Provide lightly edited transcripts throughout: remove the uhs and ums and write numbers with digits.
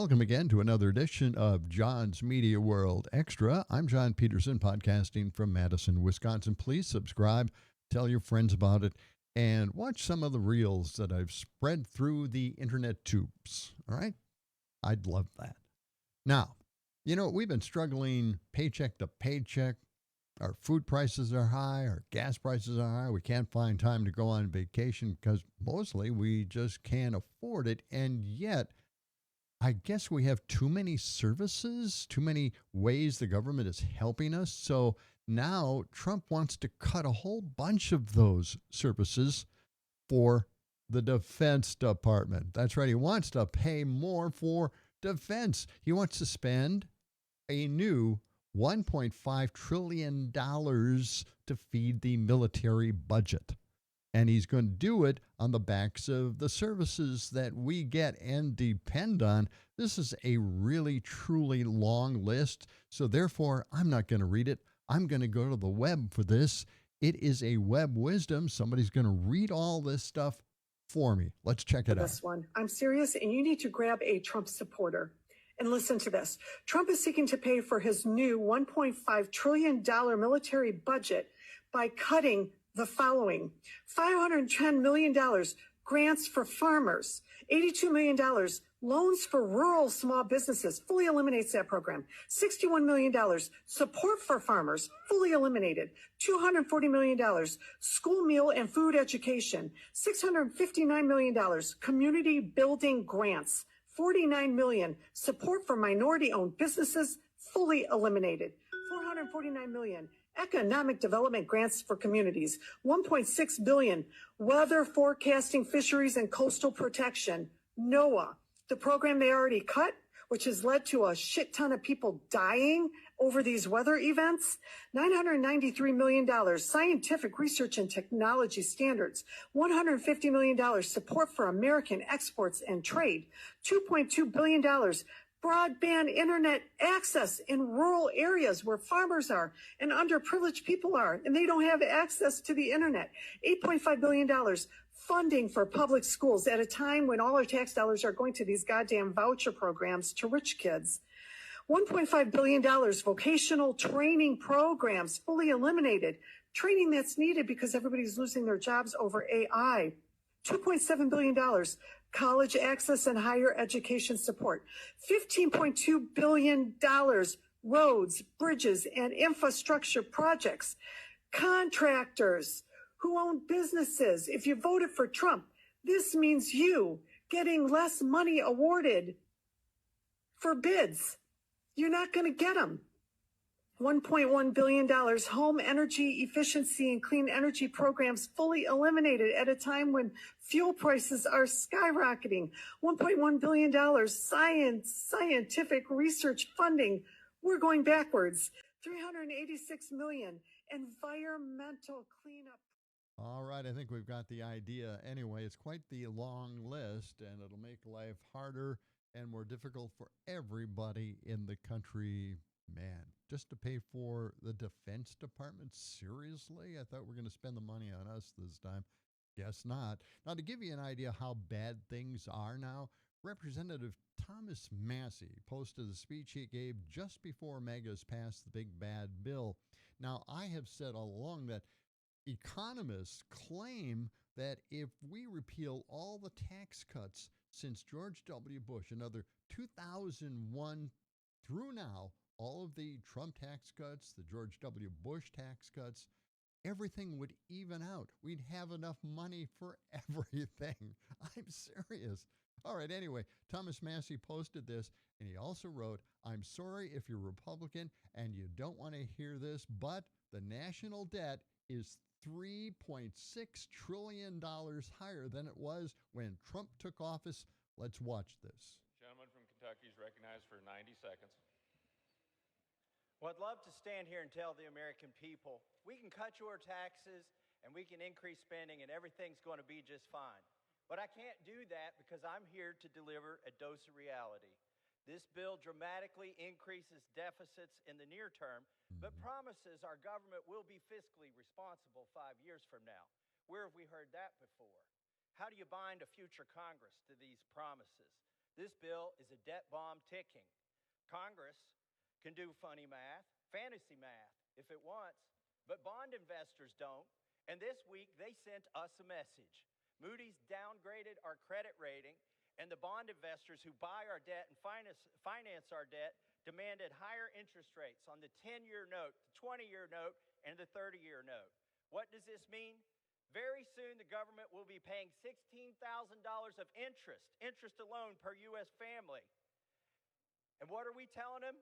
welcome again to another edition of John's Media World Extra. I'm John Peterson, podcasting from Madison, Wisconsin. Please subscribe, tell your friends about it, and watch some of the reels that I've spread through the internet tubes. All right? I'd love that. Now, we've been struggling paycheck to paycheck. Our food prices are high, our gas prices are high. We can't find time to go on vacation because mostly we just can't afford it. And yet, I guess we have too many services, too many ways the government is helping us. So now Trump wants to cut a whole bunch of those services for the Defense Department. That's right. He wants to pay more for defense. He wants to spend a new $1.5 trillion to feed the military budget. And he's going to do it on the backs of the services that we get and depend on. This is a really, truly long list. So therefore, I'm not going to read it. I'm going to go to the web for this. It is a web wisdom. Somebody's going to read all this stuff for me. Let's check it out. This one. I'm serious, and you need to grab a Trump supporter. And listen to this. Trump is seeking to pay for his new $1.5 trillion military budget by cutting the following: $510 million grants for farmers, $82 million loans for rural small businesses, fully eliminates that program. $61 million support for farmers, fully eliminated. $240 million school meal and food education. $659 million community building grants. $49 million support for minority-owned businesses, fully eliminated. $449 million economic development grants for communities. $1.6 billion weather forecasting, fisheries, and coastal protection. NOAA, the program they already cut, which has led to a shit ton of people dying over these weather events. $993 million scientific research and technology standards. $150 million support for American exports and trade. $2.2 billion broadband internet access in rural areas where farmers are and underprivileged people are, and they don't have access to the internet. $8.5 billion funding for public schools at a time when all our tax dollars are going to these goddamn voucher programs to rich kids. $1.5 billion vocational training programs, fully eliminated. Training that's needed because everybody's losing their jobs over AI. $2.7 billion college access and higher education support. $15.2 billion roads, bridges, and infrastructure projects. Contractors who own businesses, if you voted for Trump, this means you getting less money awarded for bids. You're not going to get them. $1.1 billion home energy efficiency and clean energy programs fully eliminated at a time when fuel prices are skyrocketing. $1.1 billion scientific research funding. We're going backwards. $386 million environmental cleanup. All right, I think we've got the idea. Anyway, it's quite the long list, and it'll make life harder and more difficult for everybody in the country. Man, just to pay for the Defense Department? Seriously? I thought we were going to spend the money on us this time. Guess not. Now, to give you an idea how bad things are now, Representative Thomas Massey posted a speech he gave just before MAGA's passed the big bad bill. Now, I have said all along that economists claim that if we repeal all the tax cuts since George W. Bush, another 2001 through now, all of the Trump tax cuts, the George W. Bush tax cuts, everything would even out. We'd have enough money for everything. I'm serious. All right, anyway, Thomas Massey posted this, and he also wrote, "I'm sorry if you're Republican and you don't want to hear this, but the national debt is $3.6 trillion higher than it was when Trump took office." Let's watch this. Gentleman from Kentucky is recognized for 90 seconds. Well, I'd love to stand here and tell the American people, we can cut your taxes and we can increase spending and everything's going to be just fine. But I can't do that because I'm here to deliver a dose of reality. This bill dramatically increases deficits in the near term, but promises our government will be fiscally responsible 5 years from now. Where have we heard that before? How do you bind a future Congress to these promises? This bill is a debt bomb ticking. Congress can do funny math, fantasy math, if it wants, but bond investors don't. And this week, they sent us a message. Moody's downgraded our credit rating, and the bond investors who buy our debt and finance our debt demanded higher interest rates on the 10-year note, the 20-year note, and the 30-year note. What does this mean? Very soon, the government will be paying $16,000 of interest alone per U.S. family. And what are we telling them?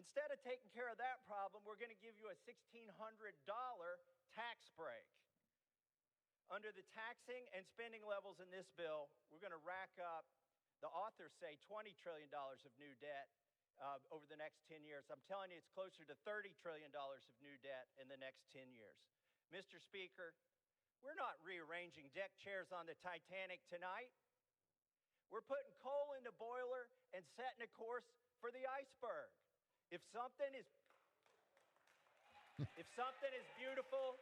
Instead of taking care of that problem, we're going to give you a $1,600 tax break. Under the taxing and spending levels in this bill, we're going to rack up, the authors say, $20 trillion of new debt over the next 10 years. I'm telling you, it's closer to $30 trillion of new debt in the next 10 years. Mr. Speaker, we're not rearranging deck chairs on the Titanic tonight. We're putting coal in the boiler and setting a course for the iceberg. If something is beautiful,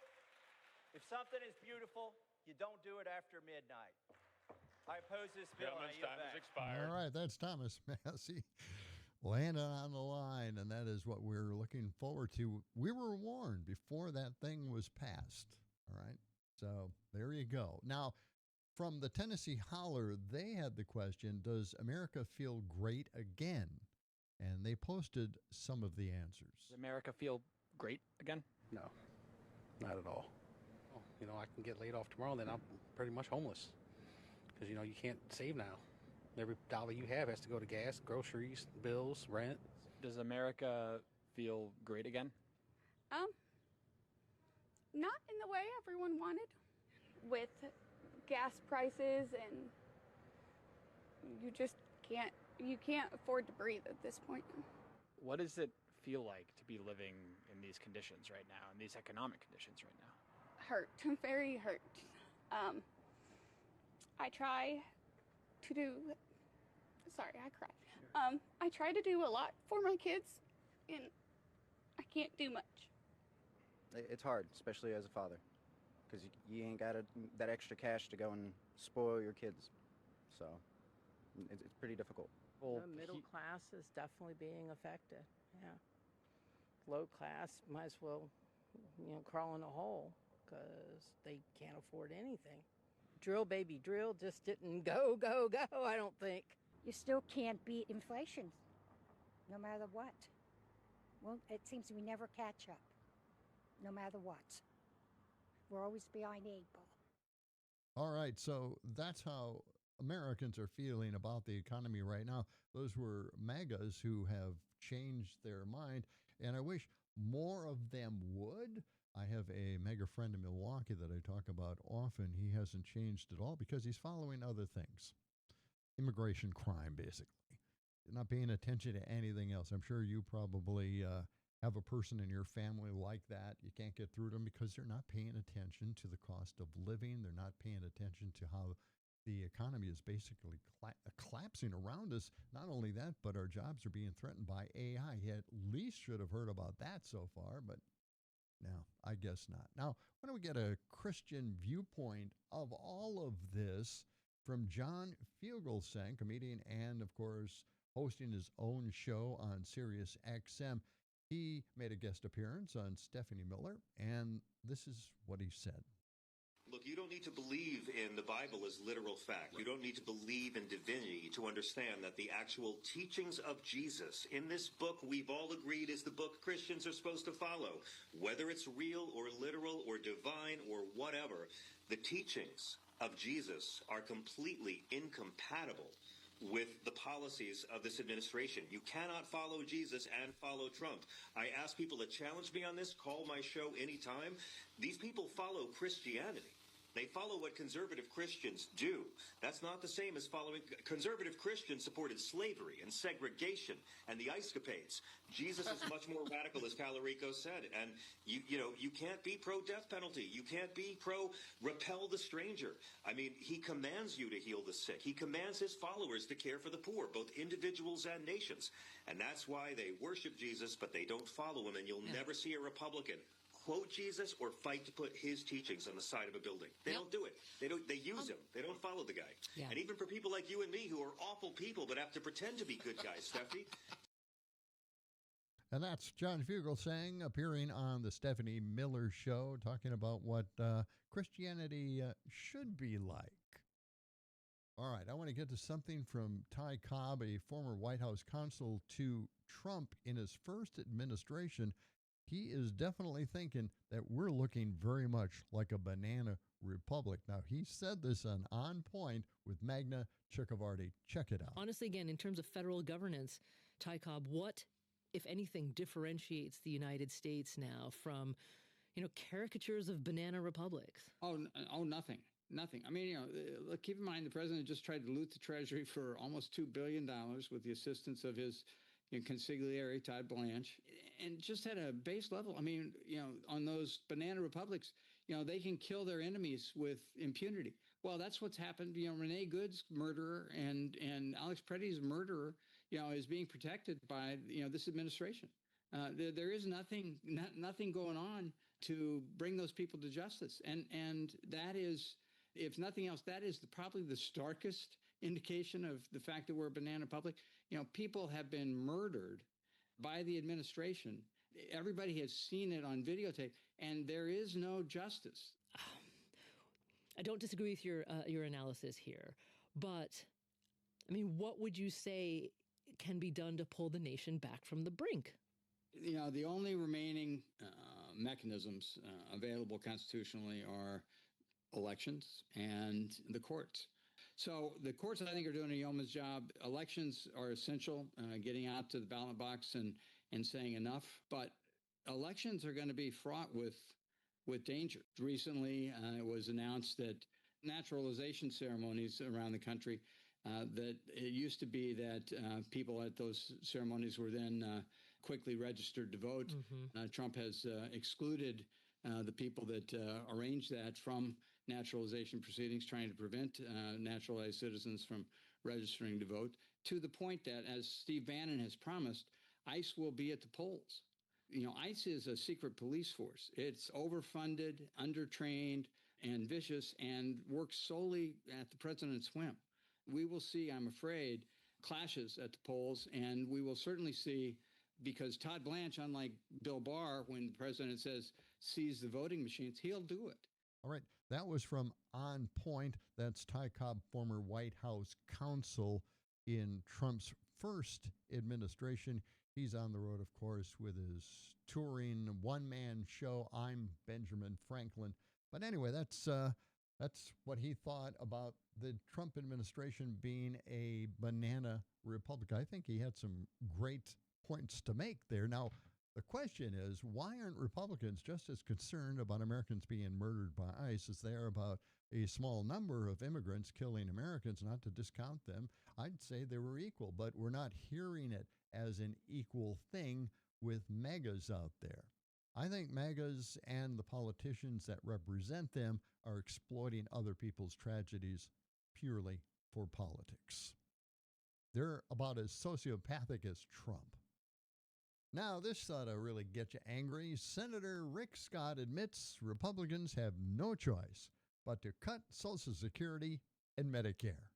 you don't do it after midnight. I oppose this bill. Gentleman's time has expired. All right, that's Thomas Massey landing on the line, and that is what we're looking forward to. We were warned before that thing was passed. All right, so there you go. Now, from the Tennessee Holler, they had the question, does America feel great again? And they posted some of the answers. Does America feel great again? No, not at all. You know, I can get laid off tomorrow, then I'm pretty much homeless. Because, you know, you can't save now. Every dollar you have has to go to gas, groceries, bills, rent. Does America feel great again? Not in the way everyone wanted. With gas prices, and you just can't afford to breathe at this point. What does it feel like to be living in these conditions right now, in these economic conditions right now? Hurt, very hurt. I try to do, sorry, I cried. I try to do a lot for my kids, and I can't do much. It's hard, especially as a father, because you ain't got that extra cash to go and spoil your kids. So it's pretty difficult. The middle class is definitely being affected. Yeah. Low class might as well, crawl in a hole because they can't afford anything. Drill, baby, drill just didn't go, I don't think. You still can't beat inflation, no matter what. Well, it seems we never catch up, no matter what. We're always behind the eight ball. All right, so that's how Americans are feeling about the economy right now. Those were MAGAs who have changed their mind, and I wish more of them would. I have a MAGA friend in Milwaukee that I talk about often. He hasn't changed at all because he's following other things. Immigration crime, basically. Not paying attention to anything else. I'm sure you probably have a person in your family like that. You can't get through to them because they're not paying attention to the cost of living. They're not paying attention to how the economy is basically collapsing around us. Not only that, but our jobs are being threatened by AI. He at least should have heard about that so far, but no, I guess not. Now, why don't we get a Christian viewpoint of all of this from John Fugelsang, comedian and, of course, hosting his own show on Sirius XM. He made a guest appearance on Stephanie Miller, and this is what he said. Look, you don't need to believe in the Bible as literal fact. You don't need to believe in divinity to understand that the actual teachings of Jesus in this book we've all agreed is the book Christians are supposed to follow. Whether it's real or literal or divine or whatever, the teachings of Jesus are completely incompatible with the policies of this administration. You cannot follow Jesus and follow Trump. I ask people to challenge me on this. Call my show anytime. These people follow Christianity. They follow what conservative Christians do. That's not the same as following. Conservative Christians supported slavery and segregation and the ice capades. Jesus is much more radical, as Talarico said. And you can't be pro-death penalty. You can't be pro-repel the stranger. I mean, he commands you to heal the sick. He commands his followers to care for the poor, both individuals and nations. And that's why they worship Jesus, but they don't follow him. And you'll never see a Republican quote Jesus or fight to put his teachings on the side of a building. They don't do it. They use him. They don't follow the guy. Yeah. And even for people like you and me who are awful people but have to pretend to be good guys, Stephanie. And that's John Fugelsang appearing on the Stephanie Miller Show, talking about what Christianity should be like. All right, I want to get to something from Ty Cobb, a former White House counsel to Trump in his first administration. He is definitely thinking that we're looking very much like a banana republic. Now, he said this on Point with Magna Chakravarty. Check it out. Honestly, again, in terms of federal governance, Ty Cobb, what, if anything, differentiates the United States now from, caricatures of banana republics? Oh, nothing. Nothing. I mean, look, keep in mind the president just tried to loot the Treasury for almost $2 billion with the assistance of his consigliere, Todd Blanche, and just at a base level. I mean, on those banana republics, they can kill their enemies with impunity. Well, that's what's happened. Renee Good's murderer and Alex Preddy's murderer, is being protected by, this administration. There is nothing going on to bring those people to justice. And that is, if nothing else, that is probably the starkest indication of the fact that we're a banana republic. People have been murdered by the administration. Everybody has seen it on videotape, and there is no justice. I don't disagree with your analysis here, but I mean, what would you say can be done to pull the nation back from the brink? The only remaining mechanisms available constitutionally are elections and the courts. So the courts, I think, are doing a yeoman's job. Elections are essential, getting out to the ballot box and saying enough. But elections are going to be fraught with danger. Recently, it was announced that naturalization ceremonies around the country, that it used to be that people at those ceremonies were then quickly registered to vote. Mm-hmm. Trump has excluded the people that arranged that from naturalization proceedings, trying to prevent naturalized citizens from registering to vote, to the point that, as Steve Bannon has promised, ICE will be at the polls. ICE is a secret police force. It's overfunded, undertrained, and vicious, and works solely at the president's whim. We will see, I'm afraid, clashes at the polls, and we will certainly see, because Todd Blanche, unlike Bill Barr, when the president says seize the voting machines, he'll do it. All right. That was from On Point. That's Ty Cobb, former White House counsel in Trump's first administration. He's on the road, of course, with his touring one-man show, I'm Benjamin Franklin. But anyway, that's what he thought about the Trump administration being a banana republic. I think he had some great points to make there. Now, the question is, why aren't Republicans just as concerned about Americans being murdered by ICE as they are about a small number of immigrants killing Americans? Not to discount them, I'd say they were equal, but we're not hearing it as an equal thing with MAGAs out there. I think MAGAs and the politicians that represent them are exploiting other people's tragedies purely for politics. They're about as sociopathic as Trump. Now, this ought to really get you angry. Senator Rick Scott admits Republicans have no choice but to cut Social Security and Medicare.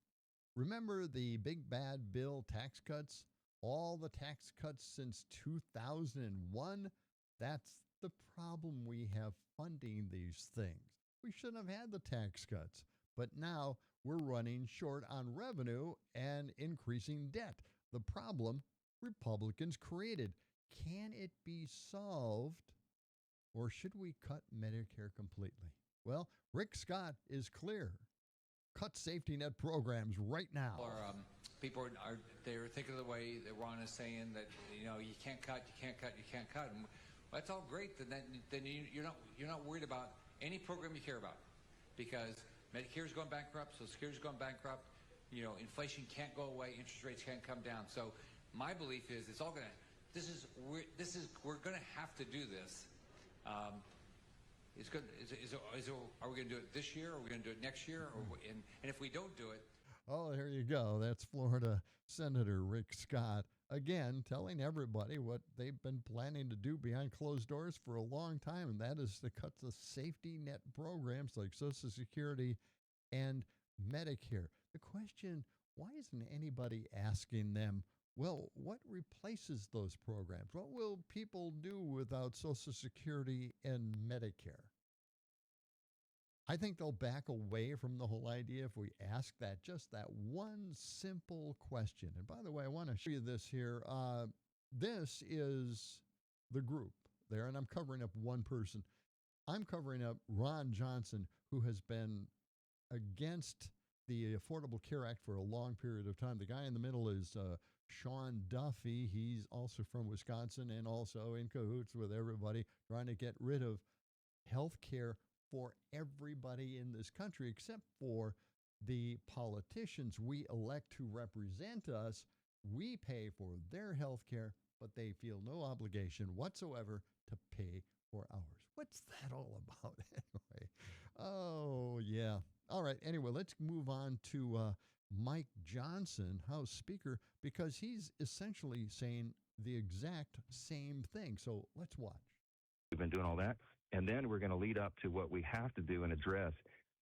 Remember the big bad bill tax cuts? All the tax cuts since 2001? That's the problem we have funding these things. We shouldn't have had the tax cuts, but now we're running short on revenue and increasing debt. The problem Republicans created. Can it be solved, or should we cut Medicare completely? Well, Rick Scott is clear. Cut safety net programs right now. People are they're thinking of the way that Ron is saying that you can't cut, and that's all great. Then you're not worried about any program you care about, because Medicare's going bankrupt, Social Security's going bankrupt. Inflation can't go away, interest rates can't come down. So my belief is it's all going to. We're going to have to do this. It's good. Are we going to do it this year? Or are we going to do it next year? And if we don't do it, oh, there you go. That's Florida Senator Rick Scott again telling everybody what they've been planning to do behind closed doors for a long time, and that is to cut the safety net programs like Social Security and Medicare. The question, why isn't anybody asking them, well, what replaces those programs? What will people do without Social Security and Medicare? I think they'll back away from the whole idea if we ask just that one simple question. And by the way, I want to show you this here. This is the group there, and I'm covering up one person. I'm covering up Ron Johnson, who has been against the Affordable Care Act for a long period of time. The guy in the middle is Sean Duffy. He's also from Wisconsin and also in cahoots with everybody trying to get rid of health care for everybody in this country except for the politicians we elect to represent us. We pay for their health care, but they feel no obligation whatsoever to pay for ours. What's that all about anyway? Oh, yeah. All right. Anyway, let's move on to Mike Johnson, House Speaker, because he's essentially saying the exact same thing. So let's watch. We've been doing all that. And then we're going to lead up to what we have to do and address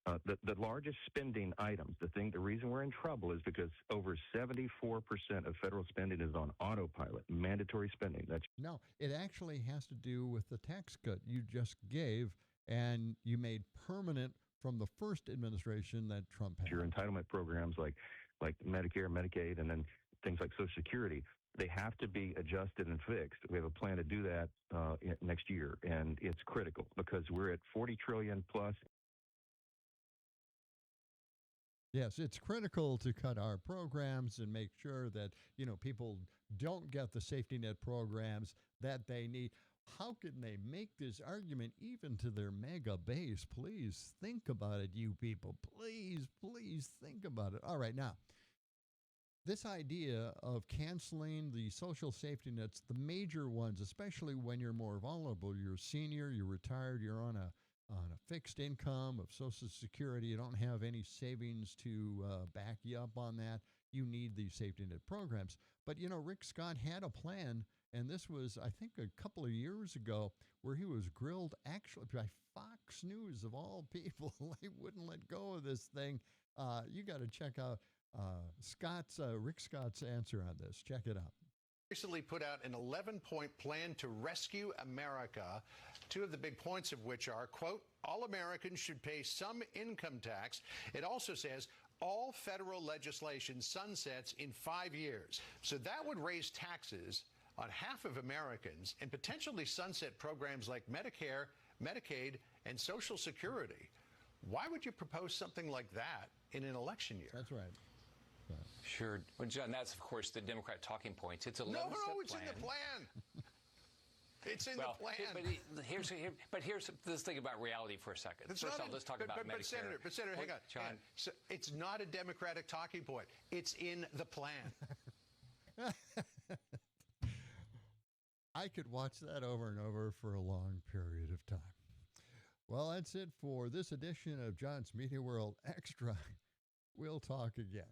the largest spending items. The reason we're in trouble is because over 74% of federal spending is on autopilot, mandatory spending. No, it actually has to do with the tax cut you just gave and you made permanent from the first administration that Trump had. Your entitlement programs like Medicare, Medicaid, and then things like Social Security, they have to be adjusted and fixed. We have a plan to do that next year, and it's critical because we're at $40 trillion plus. Yes, it's critical to cut our programs and make sure that, people don't get the safety net programs that they need. How can they make this argument even to their mega base? Please think about it, you people. Please, please think about it. All right, now, this idea of canceling the social safety nets, the major ones, especially when you're more vulnerable, you're a senior, you're retired, you're on a fixed income of Social Security, you don't have any savings to back you up on that, you need these safety net programs. But, Rick Scott had a plan, and this was, I think, a couple of years ago, where he was grilled actually by Fox News, of all people. They wouldn't let go of this thing. You got to check out Rick Scott's answer on this. Check it out. Recently put out an 11-point plan to rescue America, two of the big points of which are, quote, all Americans should pay some income tax. It also says all federal legislation sunsets in 5 years. So that would raise taxes on half of Americans and potentially sunset programs like Medicare, Medicaid, and Social Security. Why would you propose something like that in an election year? That's right. Sure. Well, John, that's, of course, the Democrat talking points. It's a 11-step plan. No, it's in the plan. It's in the plan. But here's let's think about reality for a second. First of all, let's talk about Medicare. But Senator, hang on. John. So it's not a Democratic talking point. It's in the plan. I could watch that over and over for a long period of time. Well, that's it for this edition of John's Media World Extra. We'll talk again.